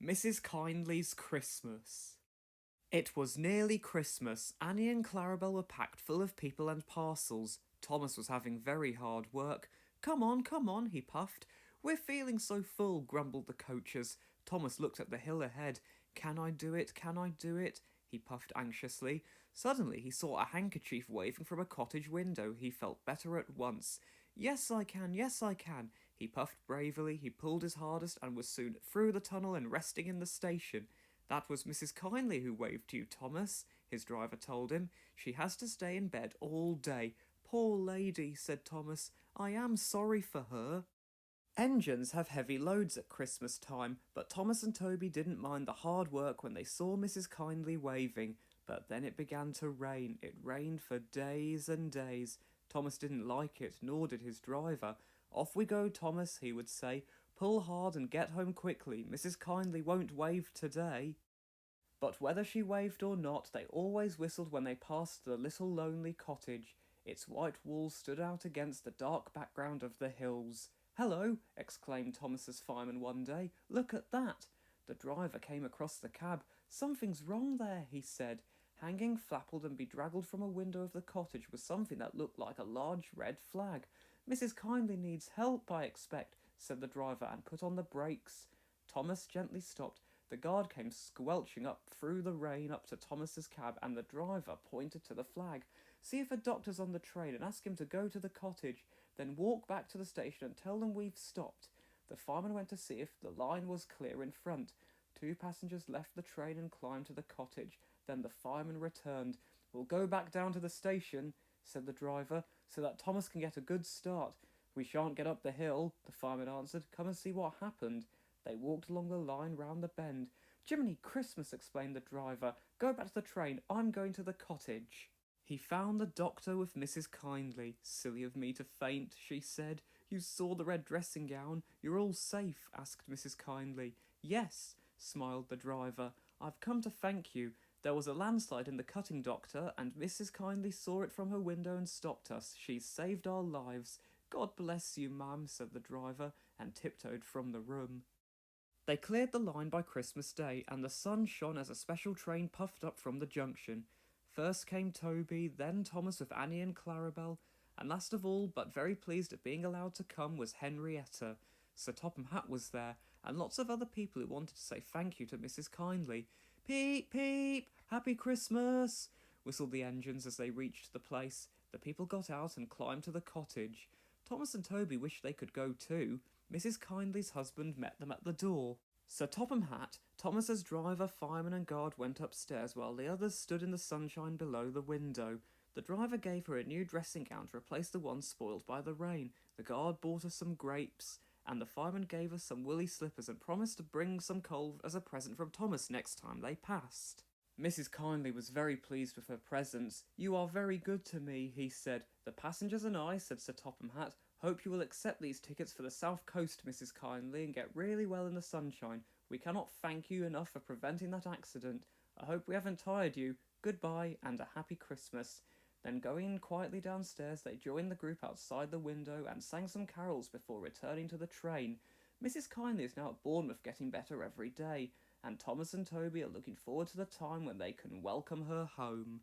Mrs. Kyndley's Christmas. It was nearly Christmas. Annie and Clarabel were packed full of people and parcels. Thomas was having very hard work. Come on, he puffed. We're feeling so full, grumbled the coachers. Thomas looked at the hill ahead. Can I do it? Can I do it? He puffed anxiously. Suddenly he saw a handkerchief waving from a cottage window. He felt better at once. Yes, I can, yes, I can. He puffed bravely, he pulled his hardest, and was soon through the tunnel and resting in the station. That was Mrs. Kyndley who waved to you, Thomas, his driver told him. She has to stay in bed all day. Poor lady, said Thomas. I am sorry for her. Engines have heavy loads at Christmas time, but Thomas and Toby didn't mind the hard work when they saw Mrs. Kyndley waving. But then it began to rain. It rained for days and days. Thomas didn't like it, nor did his driver. Off we go, Thomas, he would say. Pull hard and get home quickly. Mrs. Kyndley won't wave today. But whether she waved or not, they always whistled when they passed the little lonely cottage. Its white walls stood out against the dark background of the hills. Hello, exclaimed Thomas's fireman one day. Look at that. The driver came across the cab. Something's wrong there, he said. Hanging flappled and bedraggled from a window of the cottage was something that looked like a large red flag. Mrs. Kyndley needs help, I expect, said the driver, and put on the brakes. Thomas gently stopped. The guard came squelching up through the rain up to Thomas's cab, and the driver pointed to the flag. See if a doctor's on the train and ask him to go to the cottage. Then walk back to the station and tell them we've stopped. The fireman went to see if the line was clear in front. 2 passengers left the train and climbed to the cottage. Then the fireman returned. We'll go back down to the station, said the driver, so that Thomas can get a good start. We shan't get up the hill, the fireman answered. Come and see what happened. They walked along the line round the bend. Jiminy Christmas, explained the driver. Go back to the train. I'm going to the cottage. He found the doctor with Mrs. Kyndley. Silly of me to faint, she said. You saw the red dressing gown. You're all safe, asked Mrs. Kyndley. Yes, smiled the driver. I've come to thank you. There was a landslide in the cutting, doctor, and Mrs. Kyndley saw it from her window and stopped us. She's saved our lives. God bless you, ma'am, said the driver, and tiptoed from the room. They cleared the line by Christmas Day, and the sun shone as a special train puffed up from the junction. First came Toby, then Thomas with Annie and Clarabel, and last of all, but very pleased at being allowed to come, was Henrietta. Sir Topham Hatt was there, and lots of other people who wanted to say thank you to Mrs. Kyndley. Peep, peep, Happy Christmas, whistled the engines as they reached the place. The people got out and climbed to the cottage. Thomas and Toby wished they could go too. Mrs. Kyndley's husband met them at the door. Sir Topham Hatt, Thomas's driver, fireman and guard went upstairs while the others stood in the sunshine below the window. The driver gave her a new dressing gown to replace the one spoiled by the rain. The guard bought her some grapes, and the fireman gave her some woolly slippers and promised to bring some coal as a present from Thomas next time they passed. Mrs. Kyndley was very pleased with her presents. You are very good to me, he said. The passengers and I, said Sir Topham Hatt, hope you will accept these tickets for the South Coast, Mrs. Kyndley, and get really well in the sunshine. We cannot thank you enough for preventing that accident. I hope we haven't tired you. Goodbye, and a happy Christmas. Then going quietly downstairs, they joined the group outside the window and sang some carols before returning to the train. Mrs. Kyndley is now at Bournemouth getting better every day, and Thomas and Toby are looking forward to the time when they can welcome her home.